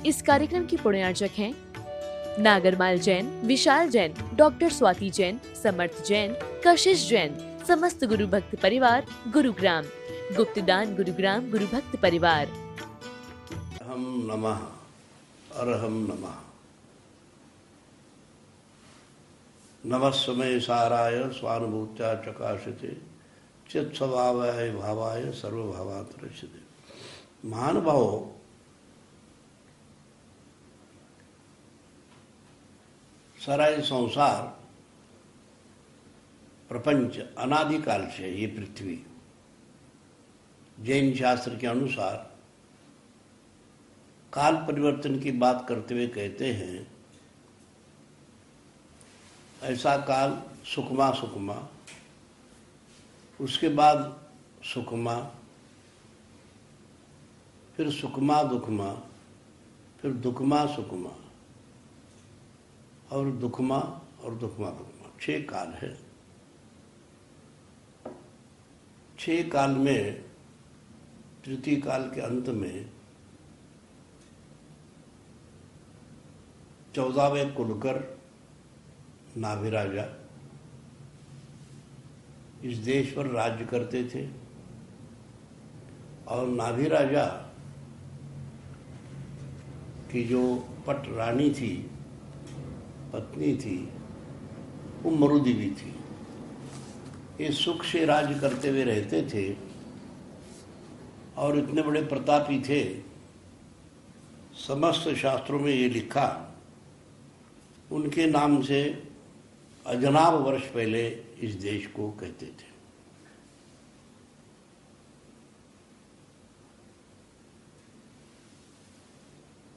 इस कार्यक्रम की पुण्यार्चक हैं नागरमाल जैन, विशाल जैन, डॉक्टर स्वाति जैन, समर्थ जैन, कशिश जैन, समस्त गुरु भक्त परिवार, गुरुग्राम, गुप्तदान गुरुग्राम गुरु भक्त परिवार। हम नमः अरहम नमः। नमस्मय साराय स्वानुभूत्या चकाशते चित्स्वभावाय भावाय सर्वभावात्रच्यते। महानुभावों, सारा ये संसार प्रपंच अनादिकाल से, ये पृथ्वी जैन शास्त्र के अनुसार काल परिवर्तन की बात करते हुए कहते हैं, ऐसा काल सुकमा सुकमा, उसके बाद सुकमा, फिर सुकमा दुखमा, फिर दुखमा सुकमा और दुखमा और दुखमा दुखमा। 6 काल है। 6 काल में तृतीय काल के अंत में 14वें कुलकर नाभिराजा इस देश पर राज्य करते थे और नाभिराजा की जो पट रानी थी, पत्नी थी, वो मरुदेवी थी। ये सुख से राज्य करते हुए रहते थे और इतने बड़े प्रतापी थे, समस्त शास्त्रों में ये लिखा, उनके नाम से अजनाब वर्ष पहले इस देश को कहते थे।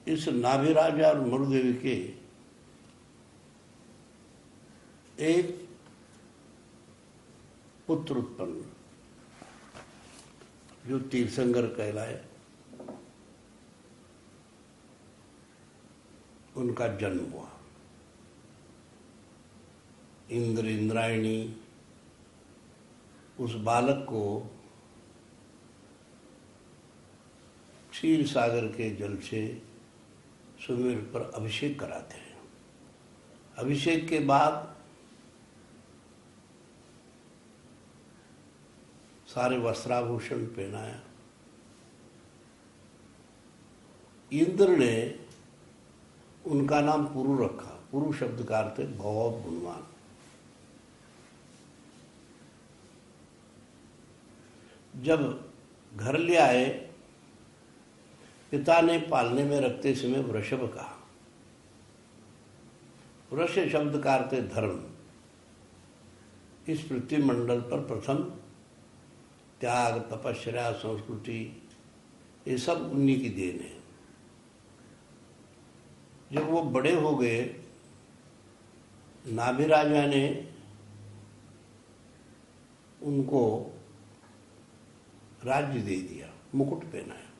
इस नाभिराजा और मरुदेवी के एक पुत्र उत्पन्न, जो तीर्थंकर कहलाए, उनका जन्म हुआ। इंद्र इंद्रायणी उस बालक को क्षीर सागर के जल से सुमेर पर अभिषेक कराते हैं। अभिषेक के बाद सारे वस्त्राभूषण पहनाया। इंद्र ने उनका नाम पुरु रखा। पुरु शब्द का अर्थ है बहुत गुणवान। जब घर ले आए, पिता ने पालने में रखते समय वृषभ कहा। वृष शब्द का अर्थ है धर्म। इस पृथ्वी मंडल पर प्रथम त्याग, तपस्या, संस्कृति, ये सब उन्हीं की देन है। जब वो बड़े हो गए, नाभिराजा ने उनको राज्य दे दिया, मुकुट पहनाया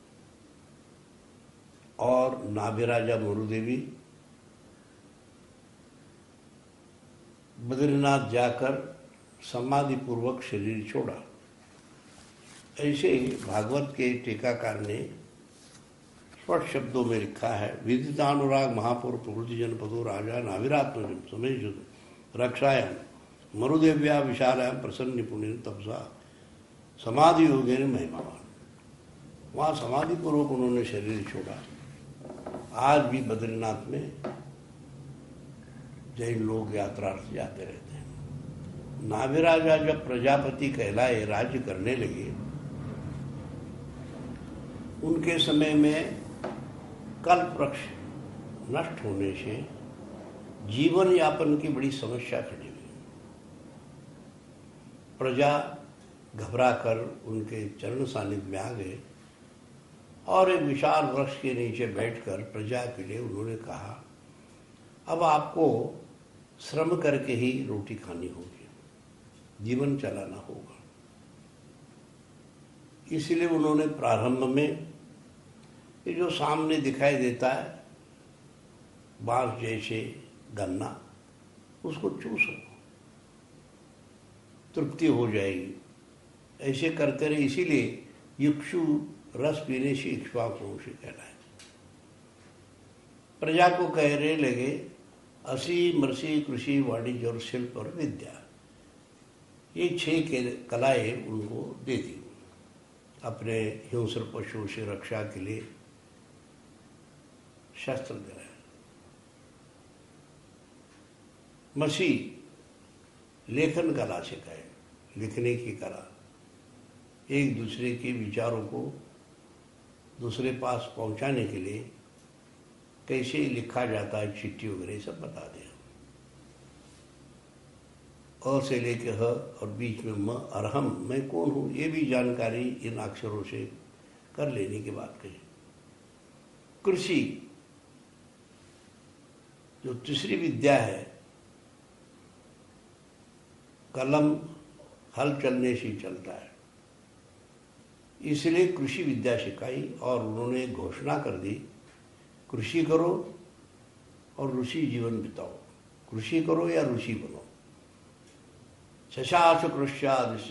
और नाभिराजा मरुदेवी बद्रीनाथ जाकर समाधि पूर्वक शरीर छोड़ा। ऐसे ही भागवत के टीकाकार ने स्पष्ट शब्दों में लिखा है, विदितानुराग महापुर प्रकृति जनपदो राजा नाभिरात्मजम समय रक्षायाम मरुदेव्या विशालायाम प्रसन्न निपुण तपसा समाधि योगे ने महिमावान। वहाँ समाधि पूर्वक उन्होंने शरीर छोड़ा। आज भी बद्रीनाथ में जैन लोग यात्रार्थ जाते रहते हैं। नाभिराजा जब प्रजापति कहलाए, राज्य करने लगे, उनके समय में कल्प वृक्ष नष्ट होने से जीवन यापन की बड़ी समस्या खड़ी हुई। प्रजा घबराकर उनके चरण सानिध्य में आ गए और एक विशाल वृक्ष के नीचे बैठकर प्रजा के लिए उन्होंने कहा, अब आपको श्रम करके ही रोटी खानी होगी, जीवन चलाना होगा। इसलिए उन्होंने प्रारंभ में ये जो सामने दिखाई देता है बांस जैसे गन्ना, उसको चूसो, तृप्ति हो जाएगी। ऐसे करते रहे। इसीलिए इक्षु रस पीने से इक्ष्वाकुओं से कहलाए। प्रजा को कहने लगे असी मृषि कृषि वाणिज्य और शिल्प और विद्या, ये 6 कलाएं उनको दे दी अपने हिंस्र पशुओं से रक्षा के लिए शस्त्र दे रहे। मसी लेखन कला सिखाए, लिखने की कला, एक दूसरे के विचारों को दूसरे पास पहुंचाने के लिए कैसे लिखा जाता है, चिट्ठी वगैरह सब बता दिया। अ से लेके ह और बीच में म और हम, मैं कौन हूँ, ये भी जानकारी इन अक्षरों से कर लेने की बात कही। कृषि जो तीसरी विद्या है, कलम हल चलने से ही चलता है, इसलिए कृषि विद्या सिखाई और उन्होंने घोषणा कर दी कृषि करो और ऋषि जीवन बिताओ, कृषि करो या ऋषि बनो। शशास कृष्यादिश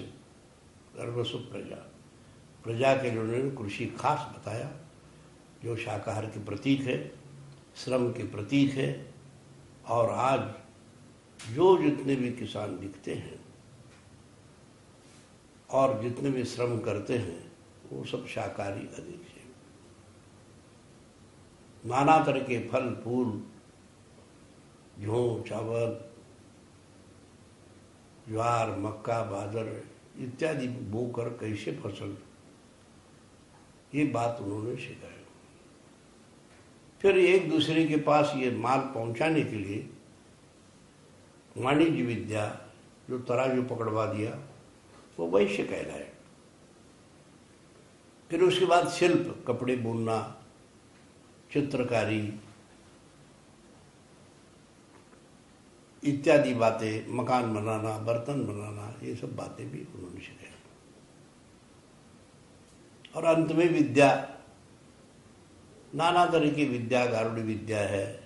गर्भसु प्रजा, प्रजा के लिए उन्होंने कृषि खास बताया, जो शाकाहार के प्रतीक है, श्रम के प्रतीक है। और आज जो जितने भी किसान दिखते हैं और जितने भी श्रम करते हैं वो सब शाकाहारी अधिक है। नाना तरह के फल फूल, गेहूं चावल ज्वार मक्का बाजर इत्यादि बोकर कैसे फसल, ये बात उन्होंने सिखाया। फिर एक दूसरे के पास ये माल पहुंचाने के लिए वाणिज्य विद्या, जो तराजू पकड़वा दिया, वो वैश्य कहलाए। फिर उसके बाद शिल्प, कपड़े बुनना, चित्रकारी इत्यादि बातें, मकान बनाना, बर्तन बनाना, ये सब बातें भी उन्होंने सिखाई। और अंत में विद्या, नाना तरह की विद्या, गारुड़ विद्या है,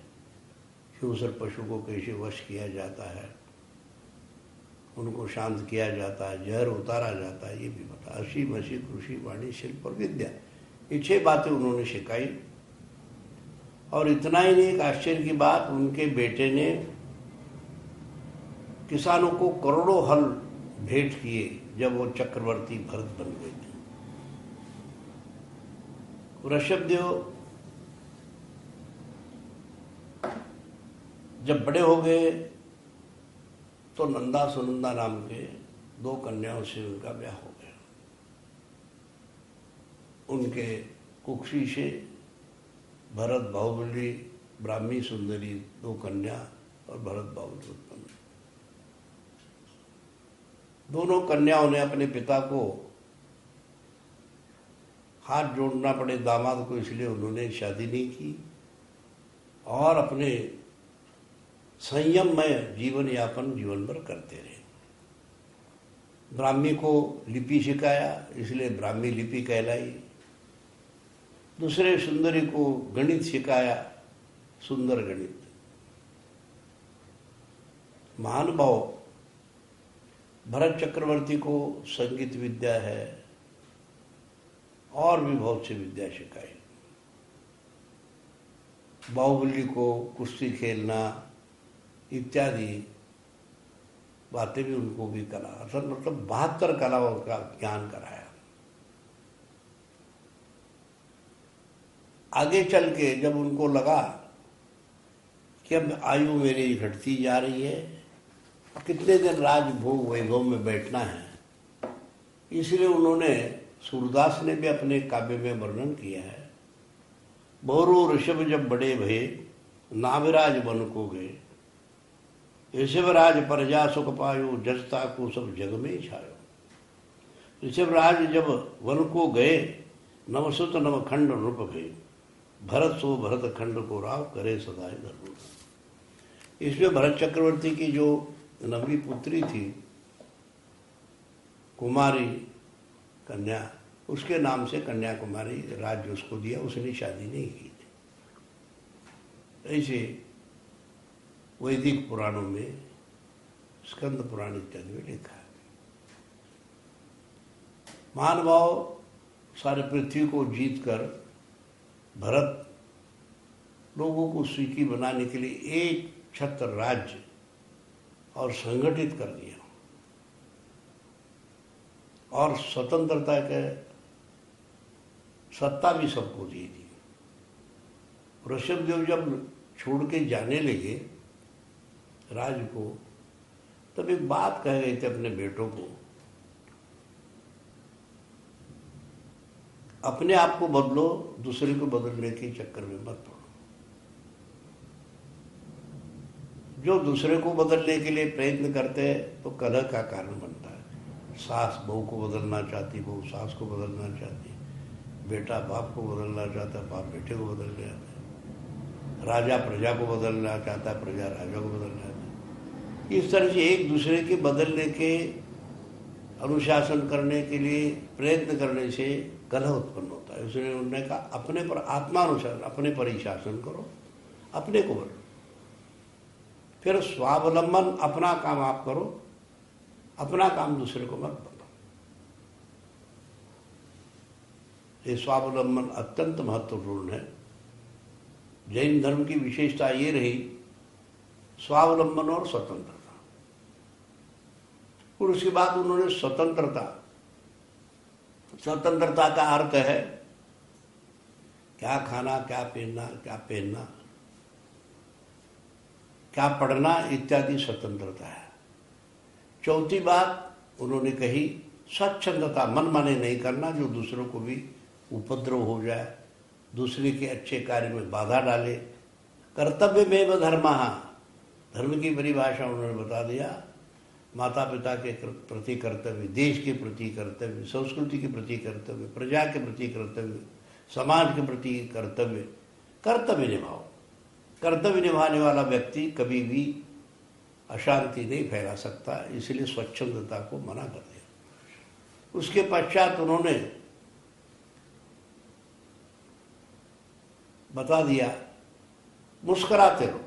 हिंस्र पशु को कैसे वश किया जाता है, उनको शांत किया जाता है, जहर उतारा जाता है, ये भी बता। असी मसी कृषि वाणी शिल्प और विद्या, ये 6 बातें उन्होंने सिखाई। और इतना ही नहीं, एक आश्चर्य की बात, उनके बेटे ने किसानों को करोड़ों हल भेंट किए जब वो चक्रवर्ती भरत बन गए थे। ऋषभदेव जब बड़े हो गए तो नंदा सुनंदा नाम के 2 कन्याओं से उनका ब्याह हो गया। उनके कुक्षी से भरत बाहुबली, ब्राह्मी सुंदरी 2 कन्या और भरत बाहुबली उत्पन्न। दोनों कन्याओं ने अपने पिता को हाथ जोड़ना पड़े दामाद को, इसलिए उन्होंने शादी नहीं की और अपने संयम में जीवन यापन जीवन भर करते रहे। ब्राह्मी को लिपि सिखाया, इसलिए ब्राह्मी लिपि कहलाई। दूसरे सुंदरी को गणित सिखाया, सुंदर गणित। महानुभाव भरत चक्रवर्ती को संगीत विद्या है और भी बहुत सी विद्या सिखाई। बाहुबली को कुश्ती खेलना इत्यादि बातें भी उनको भी कला, असल मतलब 72 कलाओं का ज्ञान कराया। आगे चल के जब उनको लगा कि अब आयु मेरी घटती जा रही है, कितने दिन राजभोग वैभव में बैठना है, इसलिए उन्होंने, सूरदास ने भी अपने काव्य में वर्णन किया है, बहुरो ऋषभ जब बड़े भये नाविराज बन को गए, ऋषभराज प्रजा सुख पायो जसता को सब जग में छायो। ऋषभराज जब वन को गए, नवसुत नवखंड रूप गए, भरत सो भरत खंड को राव करे सदाए धर्म। इसमें भरत चक्रवर्ती की जो नवी पुत्री थी कुमारी कन्या, उसके नाम से कन्याकुमारी राज्य उसको दिया, उसने शादी नहीं की थी। ऐसे वैदिक पुराणों में, स्कंद पुराण इत्यादि में लिखा है। महानुभाव सारे पृथ्वी को जीतकर भरत लोगों को सुखी बनाने के लिए एक छत्र राज्य और संगठित कर दिया और स्वतंत्रता के सत्ता भी सबको दे दी। ऋषभदेव जब छोड़ के जाने लगे राज्य को, तब एक बात कह गए थे अपने बेटों को, अपने आप को बदलो, दूसरे को बदलने के चक्कर में मत पड़ो। जो दूसरे को बदलने के लिए प्रयत्न करते हैं तो कलह का कारण बनता है। सास बहू को बदलना चाहती, बहू सास को बदलना चाहती, बेटा बाप को बदलना चाहता, बाप बेटे को बदलना चाहता है, राजा प्रजा को बदलना चाहता है, प्रजा राजा को बदलना चाहता है। इस तरह से एक दूसरे के बदलने के, अनुशासन करने के लिए प्रयत्न करने से कलह उत्पन्न होता है। इसलिए उन्होंने कहा अपने पर आत्मानुशासन, अपने पर ही शासन करो, अपने को बदलो। फिर स्वावलंबन, अपना काम आप करो, अपना काम दूसरे को मत बताओ। ये स्वावलंबन अत्यंत महत्वपूर्ण है। जैन धर्म की विशेषता ये रही, स्वावलंबन और स्वतंत्रता। और उसके बाद उन्होंने स्वतंत्रता का अर्थ है क्या खाना, क्या पहनना, क्या पढ़ना इत्यादि स्वतंत्रता है। चौथी बात उन्होंने कही स्वच्छंदता, मन माने नहीं करना जो दूसरों को भी उपद्रव हो जाए, दूसरे के अच्छे कार्य में बाधा डाले। कर्तव्य में धर्मः, धर्म की परिभाषा उन्होंने बता दिया। माता पिता के प्रति कर्तव्य, देश के प्रति कर्तव्य, संस्कृति के प्रति कर्तव्य, प्रजा के प्रति कर्तव्य, समाज के प्रति कर्तव्य। कर्तव्य निभाओ। कर्तव्य निभाने वाला व्यक्ति कभी भी अशांति नहीं फैला सकता, इसलिए स्वच्छंदता को मना कर दिया। उसके पश्चात उन्होंने बता दिया मुस्कुराते रहो,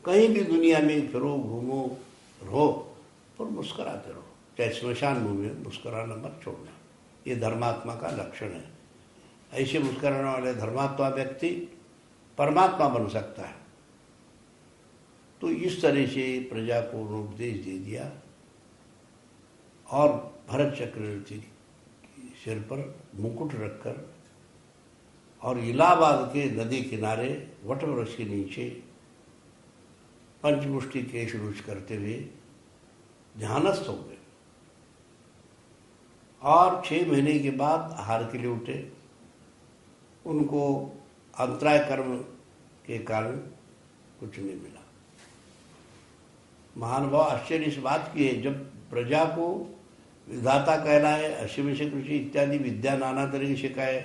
कहीं भी दुनिया में फिरो, घूमो, रहो, पर मुस्कुराते रहो। चाहे स्मशान भूमि में मुस्कुराना मत छोड़ना, ये धर्मात्मा का लक्षण है। ऐसे मुस्कुराने वाले धर्मात्मा व्यक्ति परमात्मा बन सकता है। तो इस तरह से प्रजा को उपदेश दे दिया और भरत चक्रवर्ती के सिर पर मुकुट रखकर और इलाहाबाद के नदी किनारे वटवृक्ष के नीचे पंचमुष्टि केश रुच करते हुए ध्यानस्थ हो गए और 6 महीने के बाद आहार के लिए उठे। उनको अंतराय कर्म के कारण कुछ नहीं मिला। महानुभाव आश्चर्य इस बात की है, जब प्रजा को विधाता कहलाए, अश्वमेष कृषि इत्यादि विद्या नाना तरह की सिखाए,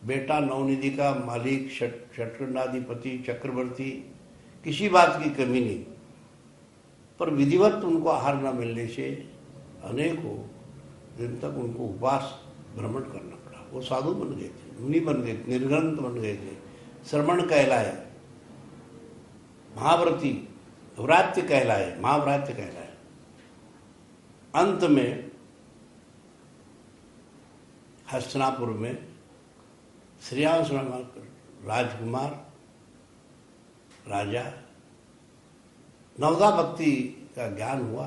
बेटा नवनिधि का मालिक, षटखंडाधिपति, चक्रवर्ती, किसी बात की कमी नहीं, पर विधिवत उनको आहार न मिलने से अनेकों दिन तक उनको उपवास भ्रमण करना पड़ा। वो साधु बन गए थे, मुनि बन गए, निर्ग्रंथ बन गए थे, श्रमण कहलाए, महाव्रती, व्रात्य कहलाए, महाव्रात्य कहलाए। अंत में हस्तिनापुर में श्रेयांश नामक राजकुमार राजा, नवदा भक्ति का ज्ञान हुआ,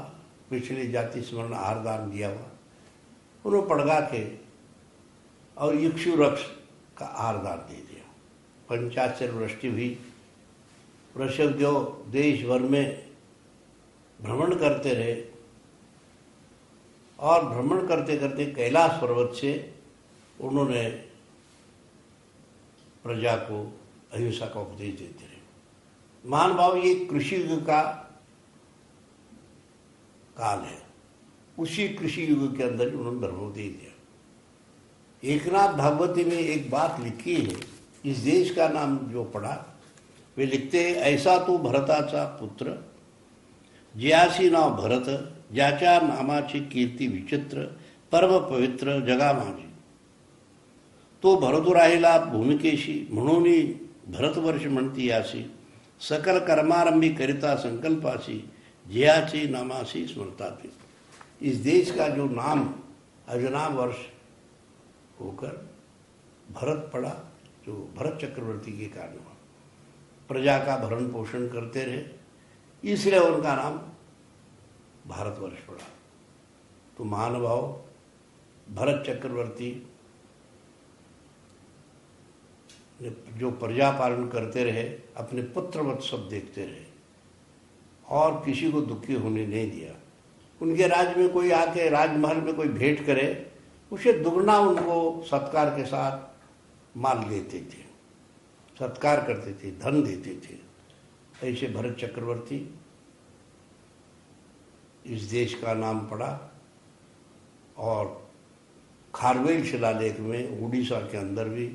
पिछली जाति स्मरण आहार दान दिया हुआ, उन्होंने पड़गा के और इक्षु वृक्ष का आहार दान दे दिया। 50 वृष्टि हुई। ऋषभदेव देश भर में भ्रमण करते रहे और भ्रमण करते करते कैलाश पर्वत से उन्होंने प्रजा को अहिंसा का उपदेश देते रहे। महानुभाव, ये कृषि युग का काल है। उसी कृषि युग के अंदर उन्होंने धर्मोपदेश दिया। एकनाथ भागवती में एक बात लिखी है, इस देश का नाम जो पढ़ा वे लिखते हैं, ऐसा तो भरताचा पुत्र ज्यासी नाव भरत, ज्याच्या नामाची कीर्ती विचित्र, परम पवित्र जगा माझी। तो भरतो राहिला भूमिकेशी, म्हणून भरतवर्ष म्हणती यासी, सकल कर्मारंभी करिता संकल्पासी, ज्याची नामासी स्मरताती। इस देश का जो नाम अजनाम वर्ष होकर भरत पड़ा, जो भरत चक्रवर्ती के कारण हुआ। प्रजा का भरण पोषण करते रहे, इसलिए उनका नाम भारतवर्ष पड़ा। तो महानुभाव भरत चक्रवर्ती जो प्रजा पालन करते रहे, अपने पुत्रवत सब देखते रहे और किसी को दुखी होने नहीं दिया। उनके राज्य में कोई आके राजमहल में कोई भेंट करे, उसे दुगना उनको सत्कार के साथ माल देते थे, सत्कार करते थे, धन देते थे। ऐसे भरत चक्रवर्ती इस देश का नाम पड़ा। और खारवेल शिलालेख में उड़ीसा के अंदर भी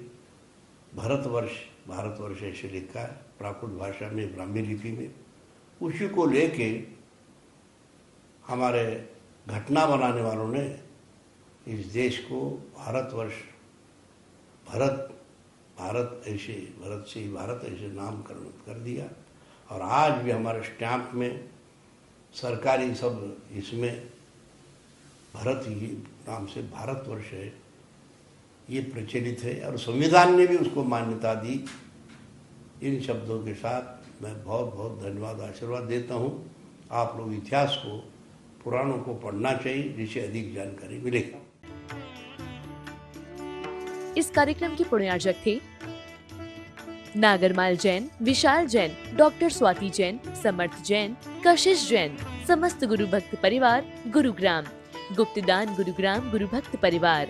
भारतवर्ष ऐसे लिखा है, प्राकृत भाषा में, ब्राह्मी लिपि में। उसी को लेके हमारे घटना बनाने वालों ने इस देश को भारतवर्ष, भारत से ही भारत ऐसे नामकरण कर दिया। और आज भी हमारे स्टैंप में, सरकारी सब इसमें भारत ही नाम से भारतवर्ष है, ये प्रचलित है। और संविधान ने भी उसको मान्यता दी। इन शब्दों के साथ मैं बहुत बहुत धन्यवाद, आशीर्वाद देता हूँ। आप लोग इतिहास को, पुराणों को पढ़ना चाहिए, जिससे अधिक जानकारी मिलेगी। इस कार्यक्रम के पुण्यार्जक थे नागरमाल जैन, विशाल जैन, डॉक्टर स्वाति जैन, समर्थ जैन, कशिश जैन, समस्त गुरु भक्त परिवार, गुरुग्राम, गुप्तदान गुरुग्राम गुरु भक्त परिवार।